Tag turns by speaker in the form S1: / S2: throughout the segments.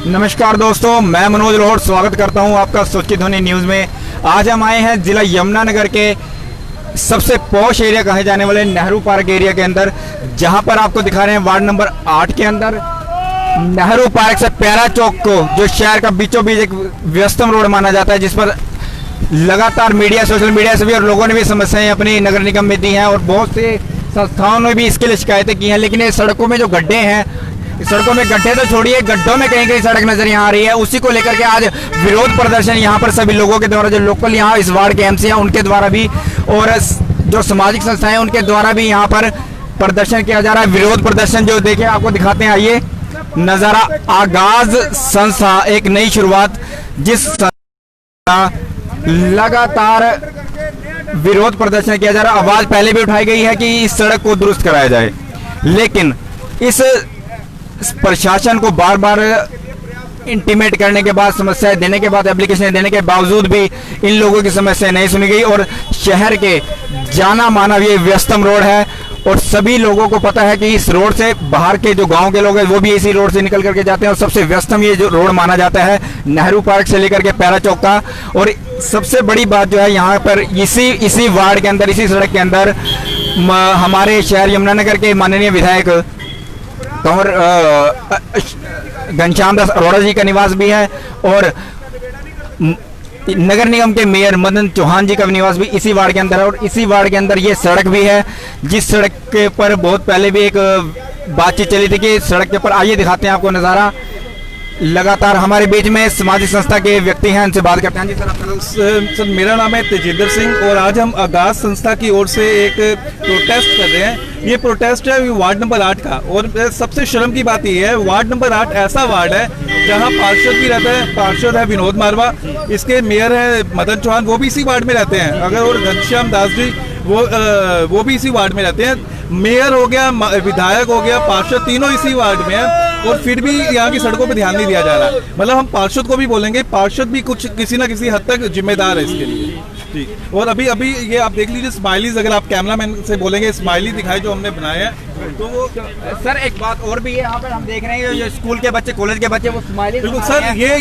S1: नमस्कार दोस्तों, मैं मनोज लोहड़ स्वागत करता हूं आपका स्वच्छ की ध्वनि न्यूज़ में। आज हम आए हैं जिला यमुनानगर के सबसे पॉश एरिया कहे जाने वाले नेहरू पार्क एरिया के अंदर, जहां पर आपको दिखा रहे हैं वार्ड नंबर 8 के अंदर नेहरू पार्क से प्यारा चौक को, जो शहर का बीचों बीच एक व्यस्तम रोड माना जाता है, जिस पर लगातार मीडिया, सोशल मीडिया से भी और लोगों ने भी समस्याएं अपनी नगर निगम में दी हैं और बहुत से संस्थाओं ने भी इसके लिए शिकायतें की हैं। लेकिन ये सड़कों में जो गड्ढे हैं, सड़कों में गड्ढे तो छोड़िए, गड्ढों में कहीं कहीं सड़क नजर यहाँ आ रही है। उसी को लेकर के आज विरोध प्रदर्शन यहाँ पर सभी लोगों के द्वारा, जो लोकल यहाँ इस वार्ड के एमसी हैं उनके द्वारा भी और जो सामाजिक संस्थाएं उनके द्वारा भी यहाँ पर प्रदर्शन किया जा रहा है। विरोध प्रदर्शन जो देखिए आपको दिखाते हैं, आइए नजारा। आगाज संस्था, एक नई शुरुआत, जिस लगातार विरोध प्रदर्शन किया जा रहा है। आवाज पहले भी उठाई गई है कि इस सड़क को दुरुस्त कराया जाए, लेकिन इस प्रशासन को बार बार इंटीमेट करने के बाद, समस्याएं देने के बाद, एप्लीकेशन देने के बावजूद भी इन लोगों की समस्या नहीं सुनी गई। और शहर के जाना माना ये व्यस्तम रोड है और सभी लोगों को पता है कि इस रोड से बाहर के जो गांव के लोग हैं वो भी इसी रोड से निकल करके जाते हैं। और सबसे व्यस्तम ये जो रोड माना जाता है नेहरू पार्क से लेकर के प्यारा चौक का। और सबसे बड़ी बात जो है, यहाँ पर इसी वार्ड के अंदर, इसी सड़क के अंदर हमारे शहर यमुनानगर के माननीय विधायक कंवर घनश्याम दास अरोड़ा जी का निवास भी है और नगर निगम के मेयर मदन चौहान जी का निवास भी इसी वार्ड के अंदर है। और इसी वार्ड के अंदर ये सड़क भी है, जिस सड़क के पर बहुत पहले भी एक बातचीत चली थी कि सड़क के ऊपर, आइए दिखाते हैं आपको नज़ारा। लगातार हमारे बीच में सामाजिक संस्था के व्यक्ति हैं, उनसे बात करते हैं। जी सर, आपका
S2: सर मेरा नाम है तेजिंदर सिंह और आज हम आगाज संस्था की ओर से एक प्रोटेस्ट कर रहे हैं। ये प्रोटेस्ट है वार्ड नंबर 8 का। और सबसे शर्म की बात ये है, वार्ड नंबर 8 ऐसा वार्ड है जहां पार्षद भी रहता है, पार्षद है विनोद मारवा, इसके मेयर है मदन चौहान, वो भी इसी वार्ड में रहते हैं। अगर और घनश्याम दास जी वो भी इसी वार्ड में रहते हैं। मेयर हो गया, विधायक हो गया, पार्षद, तीनों इसी वार्ड में है और फिर भी यहाँ की सड़कों पे ध्यान नहीं दिया जा रहा। मतलब हम पार्षद को भी बोलेंगे, पार्षद भी कुछ किसी ना किसी हद तक जिम्मेदार है इसके लिए। ठीक। और अभी ये आप देख लीजिए स्माइलीज, अगर आप कैमरामैन से बोलेंगे स्माइली दिखाए जो हमने बनाया है तो वो।
S1: सर एक बात और भी है, यहाँ पर हम देख रहे हैं जो स्कूल के बच्चे, कॉलेज के बच्चे, वो स्माइली।
S2: बिल्कुल सर, ये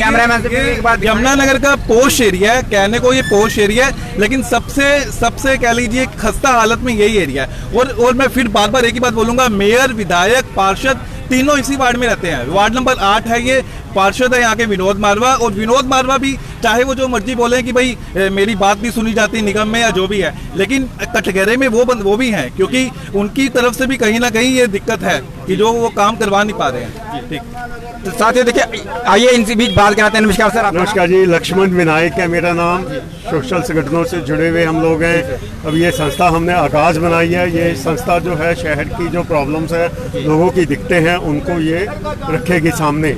S2: यमुनानगर का पोश एरिया है, कहने को ये पोश एरिया है, लेकिन सबसे कह लीजिए खस्ता हालत में यही एरिया है। और मैं फिर बार बार एक ही बात बोलूंगा, मेयर, विधायक, पार्षद तीनों इसी वार्ड में रहते हैं। वार्ड नंबर 8 है, ये पार्षद है यहाँ के विनोद मारवा। और विनोद मारवा भी चाहे वो जो मर्जी बोले कि भाई मेरी बात भी सुनी जाती है निगम में या जो भी है, लेकिन कटघरे में वो भी हैं, क्योंकि उनकी तरफ से भी कहीं ना कहीं ये दिक्कत है कि जो वो काम करवा नहीं पा रहे हैं। ठीक,
S1: तो साथियों देखिए, आइए इनसे बीच बात कराते हैं। नमस्कार सर।
S3: नमस्कार जी, लक्ष्मण विनायक है मेरा नाम। सोशल संगठनों से जुड़े हुए हम लोग हैं। अब ये संस्था हमने आगाज बनाई है। ये संस्था जो है शहर की जो प्रॉब्लम्स है, लोगों की दिक्कतें हैं, उनको ये रखेगी सामने।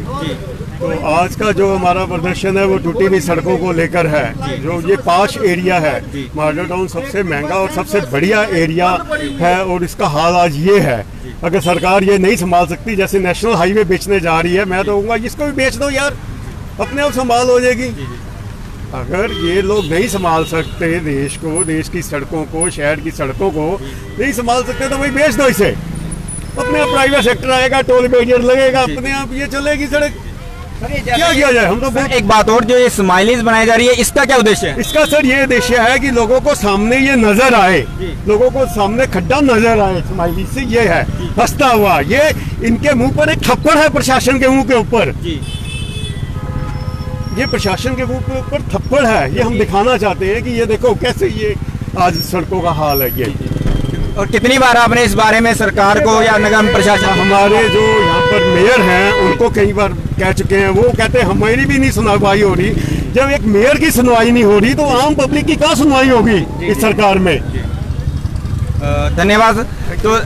S3: तो आज का जो हमारा प्रदर्शन है वो टूटी हुई सड़कों को लेकर है। जो ये पाश एरिया है, मॉडल टाउन सबसे महंगा और सबसे बढ़िया एरिया है और इसका हाल आज ये है। अगर सरकार ये नहीं संभाल सकती, जैसे नेशनल हाईवे बेचने जा रही है, मैं तो कहूँगा इसको भी बेच दो यार, अपने आप संभाल हो जाएगी। अगर ये लोग नहीं संभाल सकते देश को, देश की सड़कों को, शहर की सड़कों को नहीं संभाल सकते तो वही बेच दो इसे। अपने आप प्राइवेट सेक्टर आएगा, टोल बैरियर लगेगा, अपने आप ये चलेगी सड़क। क्या किया जाए? हम तो
S1: एक बात और, जो ये स्माइलीज बनाई जा रही है, इसका क्या उद्देश्य है?
S3: इसका सर ये उद्देश्य है कि लोगों को सामने ये नजर आए, लोगों को सामने खड्डा नजर आए स्माइली से। ये है हंसता हुआ, ये इनके मुंह पर एक थप्पड़ है प्रशासन के मुंह के ऊपर। ये प्रशासन के मुंह के ऊपर थप्पड़ है। ये हम दिखाना चाहते हैं कि ये देखो कैसे ये आज सड़कों का हाल है ये।
S1: और कितनी बार आपने इस बारे में सरकार को या निगम प्रशासन,
S3: हमारे जो यहाँ पर मेयर हैं उनको कई बार कह चुके हैं। वो कहते हैं हमारी भी नहीं सुनवाई हो रही। जब एक मेयर की सुनवाई नहीं हो रही तो आम पब्लिक की क्या सुनवाई होगी इस सरकार में?
S1: धन्यवाद। तो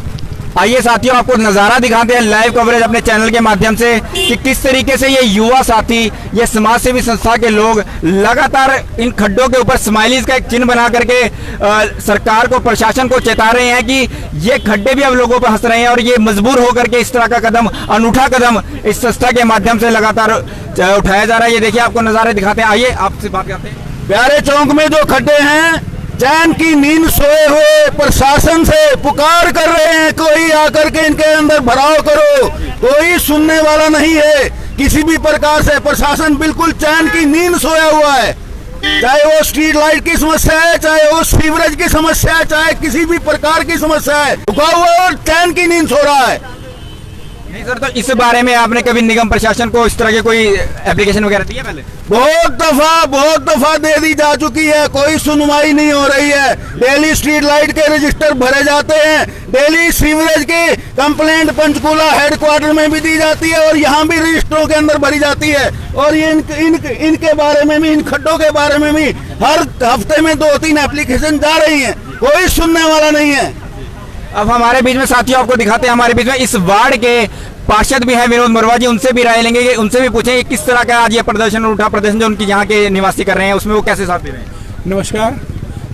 S1: आइए साथियों, आपको नज़ारा दिखाते हैं लाइव कवरेज अपने चैनल के माध्यम से कि किस तरीके से ये युवा साथी, ये समाज सेवी संस्था के लोग लगातार इन खड्डों के ऊपर स्माइलीज का एक चिन्ह बना करके सरकार को, प्रशासन को चेता रहे हैं कि ये खड्डे भी अब लोगों पर हंस रहे हैं। और ये मजबूर होकर के इस तरह का कदम, अनूठा कदम इस संस्था के माध्यम से लगातार उठाया जा रहा है। ये देखिए, आपको नज़ारे दिखाते हैं। आइए आपसे बात करते हैं।
S4: प्यारे चौक में जो खड्डे हैं, चैन की नींद सोए हुए प्रशासन से पुकार कर रहे हैं, कोई आकर के इनके अंदर भराव करो। कोई सुनने वाला नहीं है। किसी भी प्रकार से प्रशासन बिल्कुल चैन की नींद सोया हुआ है। चाहे वो स्ट्रीट लाइट की समस्या है, चाहे वो सीवरेज की समस्या है, चाहे किसी भी प्रकार की समस्या है, रुका हुआ है और चैन की नींद सो रहा है।
S1: नहीं सर, तो इस बारे में आपने कभी निगम प्रशासन को इस तरह की कोई एप्लीकेशन वगैरह दी है पहले?
S4: बहुत दफा दे दी जा चुकी है, कोई सुनवाई नहीं हो रही है। डेली स्ट्रीट लाइट के रजिस्टर भरे जाते हैं, डेली सीवरेज की कंप्लेंट पंचकूला हेडक्वार्टर में भी दी जाती है और यहाँ भी रजिस्टरों के अंदर भरी जाती है। और ये इनके बारे में भी, इन खड्डों के बारे में भी हर हफ्ते में 2-3 एप्लीकेशन जा रही है, कोई सुनने वाला नहीं है।
S1: अब हमारे बीच में साथियों आपको दिखाते हैं, हमारे बीच में इस वार्ड के पार्षद भी हैं विनोद मोरवा जी, उनसे भी राय लेंगे, उनसे भी पूछेंगे किस तरह का आज ये प्रदर्शन, उठा प्रदर्शन जो उनकी यहाँ के निवासी कर रहे हैं उसमें वो कैसे साथ दे रहे हैं।
S5: नमस्कार,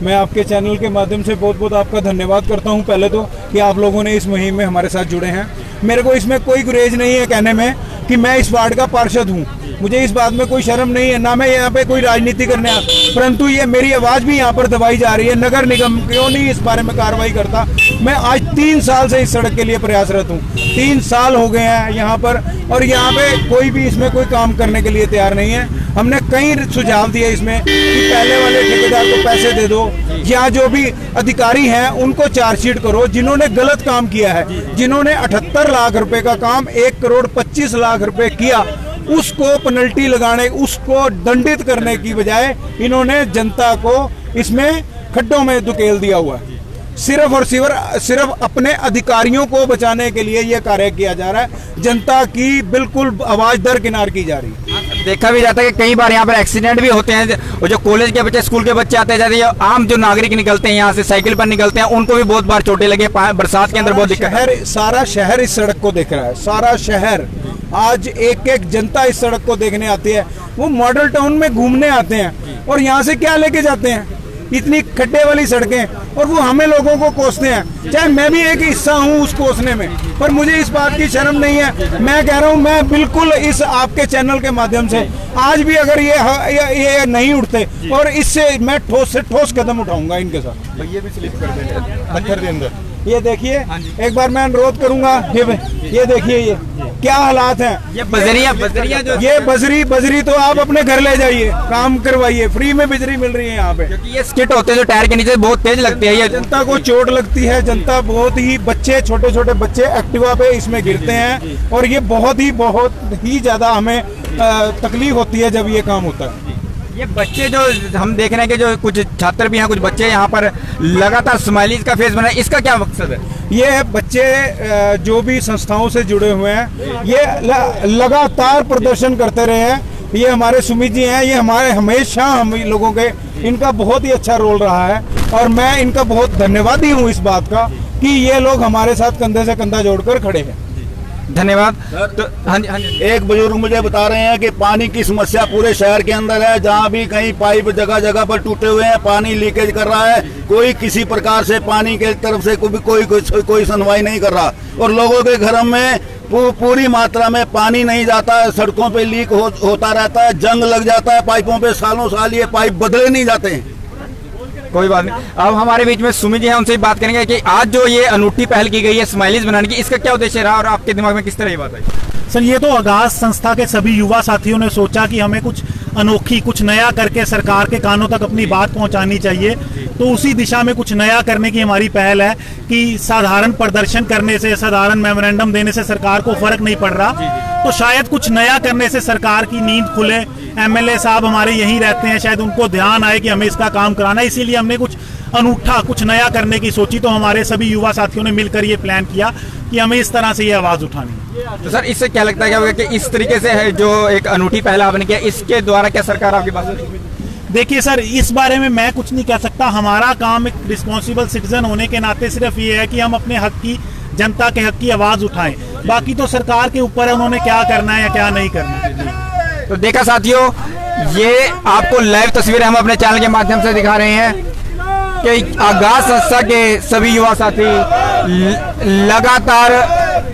S5: मैं आपके चैनल के माध्यम से बहुत बहुत आपका धन्यवाद करता हूं पहले तो कि आप लोगों ने इस मुहिम में हमारे साथ जुड़े हैं। मेरे को इसमें कोई गुरेज नहीं है कहने में कि मैं इस वार्ड का पार्षद हूं, मुझे इस बात में कोई शर्म नहीं है, ना मैं यहाँ पे कोई राजनीति करने परंतु ये मेरी आवाज़ भी यहाँ पर दबाई जा रही है। नगर निगम क्यों नहीं इस बारे में कार्रवाई करता? मैं आज 3 साल से इस सड़क के लिए प्रयासरत हूँ, 3 साल हो गए हैं यहाँ पर, और यहाँ पे कोई भी इसमें कोई काम करने के लिए तैयार नहीं है। हमने कई सुझाव दिए इसमें कि पहले वाले ठेकेदार को पैसे दे दो, या जो भी अधिकारी हैं उनको चार्जशीट करो जिन्होंने गलत काम किया है। जिन्होंने 78 लाख रुपए का काम 1 करोड़ 25 लाख रुपए किया, उसको पेनल्टी लगाने, उसको दंडित करने की बजाय इन्होंने जनता को इसमें खड्डों में धुकेल दिया हुआ है। सिर्फ और सिर्फ अपने अधिकारियों को बचाने के लिए यह कार्य किया जा रहा है, जनता की बिल्कुल आवाज दरकिनार की जा रही है।
S1: देखा भी जाता है कि कई बार यहाँ पर एक्सीडेंट भी होते हैं, और जो कॉलेज के बच्चे, स्कूल के बच्चे आते जाते हैं, आम जो नागरिक निकलते हैं यहाँ से साइकिल पर निकलते हैं, उनको भी बहुत बार चोटें लगे, बरसात के अंदर बहुत दिक्कत।
S5: सारा शहर इस सड़क को देख रहा है, सारा शहर आज एक जनता इस सड़क को देखने आती है। वो मॉडल टाउन में घूमने आते हैं और यहाँ से क्या लेके जाते हैं? इतनी खड्डे वाली सड़कें, और वो हमें लोगों को कोसते हैं। चाहे मैं भी एक हिस्सा हूँ उस कोसने में, पर मुझे इस बात की शर्म नहीं है। मैं कह रहा हूँ, मैं बिल्कुल इस आपके चैनल के माध्यम से आज भी अगर ये नहीं उठते, और इससे मैं ठोस से ठोस कदम उठाऊंगा इनके साथ।
S3: ये भी स्लिप कर देंगे पत्थर के अंदर।
S5: ये देखिए, एक बार मैं अनुरोध करूंगा, ये देखिए ये क्या हालात हैं।
S1: ये बजरिया जो
S5: ये बजरी तो आप अपने घर ले जाइए, काम करवाइए, फ्री में बिजली मिल रही है यहाँ पे।
S1: क्योंकि ये स्किट होते हैं जो टायर के नीचे बहुत तेज लगती है, ये
S5: जनता को चोट लगती है। जनता बहुत ही बच्चे, छोटे छोटे बच्चे एक्टिवा पे इसमें गिरते हैं, और ये बहुत ही ज्यादा हमें तकलीफ होती है जब ये काम होता है।
S1: ये बच्चे जो हम देख रहे हैं कि जो कुछ छात्र भी हैं, कुछ बच्चे यहाँ पर लगातार स्माइलीज का फेस बनाए, इसका क्या मकसद है?
S5: ये बच्चे जो भी संस्थाओं से जुड़े हुए हैं, ये लगातार प्रदर्शन करते रहे हैं। ये हमारे सुमित जी हैं, ये हमारे हमेशा हम लोगों के, इनका बहुत ही अच्छा रोल रहा है, और मैं इनका बहुत धन्यवादी हूँ इस बात का कि ये लोग हमारे साथ कंधे से कंधा जोड़कर खड़े हैं।
S1: धन्यवाद। तो हाँ जी,
S4: एक बुजुर्ग मुझे बता रहे हैं कि पानी की समस्या पूरे शहर के अंदर है, जहाँ भी कहीं पाइप जगह जगह पर टूटे हुए हैं, पानी लीकेज कर रहा है, कोई किसी प्रकार से पानी के तरफ से कोई सुनवाई नहीं कर रहा, और लोगों के घरों में पूरी मात्रा में पानी नहीं जाता है, सड़कों पे लीक होता रहता है, जंग लग जाता है पाइपों पे, सालों साल ये पाइप बदले नहीं जाते हैं।
S1: कोई बात नहीं। अब हमारे बीच में सुमित जी हैं, उनसे बात करेंगे कि आज जो ये अनूठी पहल की गई है स्माइलीज बनाने की, इसका क्या उद्देश्य रहा और आपके दिमाग में किस तरह ये बात आई?
S6: सर, ये तो आगाज संस्था के सभी युवा साथियों ने सोचा कि हमें कुछ अनोखी, कुछ नया करके सरकार के कानों तक अपनी बात पहुंचानी चाहिए। तो उसी दिशा में कुछ नया करने की हमारी पहल है कि साधारण प्रदर्शन करने से, साधारण मेमोरेंडम देने से सरकार को फर्क नहीं पड़ रहा, तो शायद कुछ नया करने से सरकार की नींद खुले। एमएलए साहब हमारे यहीं रहते हैं, शायद उनको ध्यान आए कि हमें इसका काम कराना है, इसीलिए हमने कुछ अनूठा, कुछ नया करने की सोची। तो हमारे सभी युवा साथियों ने मिलकर ये प्लान किया कि हमें इस तरह से ये आवाज उठानी है।
S1: तो सर, इससे क्या लगता है कि इस तरीके से है जो एक अनूठी पहल आपने किया, इसके द्वारा क्या सरकार आपके पास?
S6: देखिए सर, इस बारे में मैं कुछ नहीं कह सकता। हमारा काम एक रिस्पॉन्सिबल सिटीजन होने के नाते सिर्फ ये है कि हम अपने हक की, जनता के हक की आवाज उठाएं। बाकी तो सरकार के ऊपर है उन्होंने क्या करना है या क्या नहीं करना है।
S1: तो देखा साथियों, ये आपको लाइव तस्वीरें हम अपने चैनल के माध्यम से दिखा रहे हैं कि आगाज संस्था के सभी युवा साथी लगातार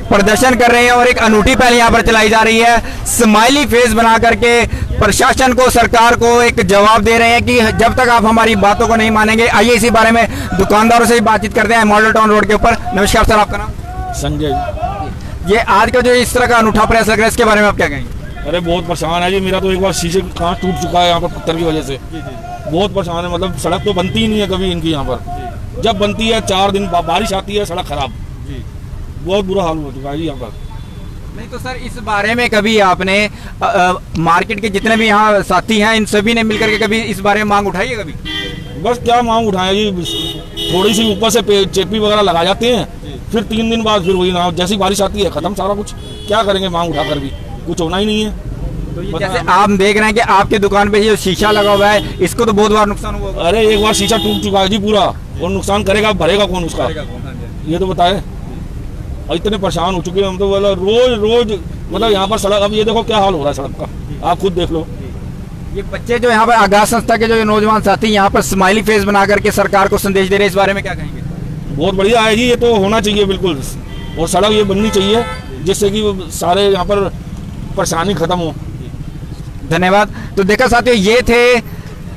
S1: प्रदर्शन कर रहे हैं, और एक अनूठी पहल यहाँ पर चलाई जा रही है, स्माइली फेस बना करके प्रशासन को, सरकार को एक जवाब दे रहे हैं कि जब तक आप हमारी बातों को नहीं मानेंगे। आइए इसी बारे में दुकानदारों से भी बातचीत करते हैं मॉडल टाउन रोड के ऊपर। नमस्कार सर, आपका नाम?
S7: संजय।
S1: ये आज का जो इस तरह का अनूठा प्रयास लग रहा है, इसके बारे में आप क्या कहेंगे?
S7: अरे बहुत परेशान है जी, मेरा तो एक बार शीशे कांच टूट चुका है यहाँ पर पत्थर की वजह से। बहुत परेशान है, मतलब सड़क तो बनती ही नहीं है कभी इनकी यहाँ पर। जब बनती है 4 दिन बारिश आती है सड़क खराब। बहुत बुरा हाल हो चुका है जी यहाँ पर।
S1: नहीं तो सर इस बारे में कभी आपने मार्केट के जितने भी यहाँ साथी हैं इन सभी ने मिलकर के कभी इस बारे में मांग उठाई है कभी?
S7: बस क्या मांग उठाए जी, थोड़ी सी ऊपर से चेपी वगैरह लगा जाते हैं, फिर 3 दिन बाद फिर वही ना, जैसी बारिश आती है खत्म सारा कुछ। क्या करेंगे मांग उठाकर भी, कुछ होना ही नहीं है।
S1: तो ये जैसे आप देख रहे हैं कि आपके दुकान पे जो शीशा लगा हुआ है इसको तो बहुत बार नुकसान हुआ होगा।
S7: अरे एक बार शीशा टूट चुका है जी पूरा, और नुकसान करेगा भरेगा कौन उसका, ये तो बताए। और इतने परेशान हो चुके हैं हम तो, बोला रोज मतलब यहाँ पर सड़क, अब ये देखो क्या हाल हो रहा है सड़क का, आप खुद देख लो।
S1: ये बच्चे जो यहाँ पर आगाज संस्था के जो नौजवान साथी यहाँ पर स्माइली फेस बना करके सरकार को संदेश दे रहे हैं, इस बारे में क्या कहेंगे?
S7: बहुत बढ़िया है जी, ये तो होना चाहिए बिल्कुल, और सड़क ये बननी चाहिए जिससे कि सारे यहाँ पर परेशानी खत्म हो।
S1: धन्यवाद। तो देखा साथियों, ये थे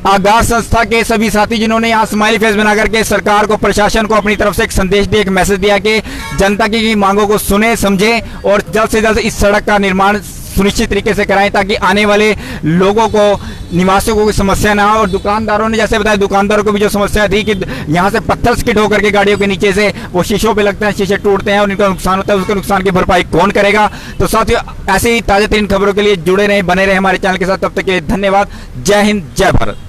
S1: आगाज संस्था के सभी साथी जिन्होंने यहाँ स्माइली फेस बना करके सरकार को, प्रशासन को अपनी तरफ से एक संदेश दिया, एक मैसेज दिया कि जनता की मांगों को सुने समझे और जल्द से जल्द इस सड़क का निर्माण सुनिश्चित तरीके से कराएं ताकि आने वाले लोगों को, निवासियों को कोई समस्या ना हो। और दुकानदारों ने जैसे बताया, दुकानदारों को भी जो समस्या थी कि यहाँ से पत्थर स्किड होकर के गाड़ियों के नीचे से वो शीशों पे लगते हैं, शीशे टूटते हैं और इनका नुकसान होता है, उसके नुकसान की भरपाई कौन करेगा? तो साथियों ऐसे ही ताज़ा तरीन खबरों के लिए जुड़े रहें, बने रहें हमारे चैनल के साथ। तब तक के लिए धन्यवाद। जय हिंद, जय भारत।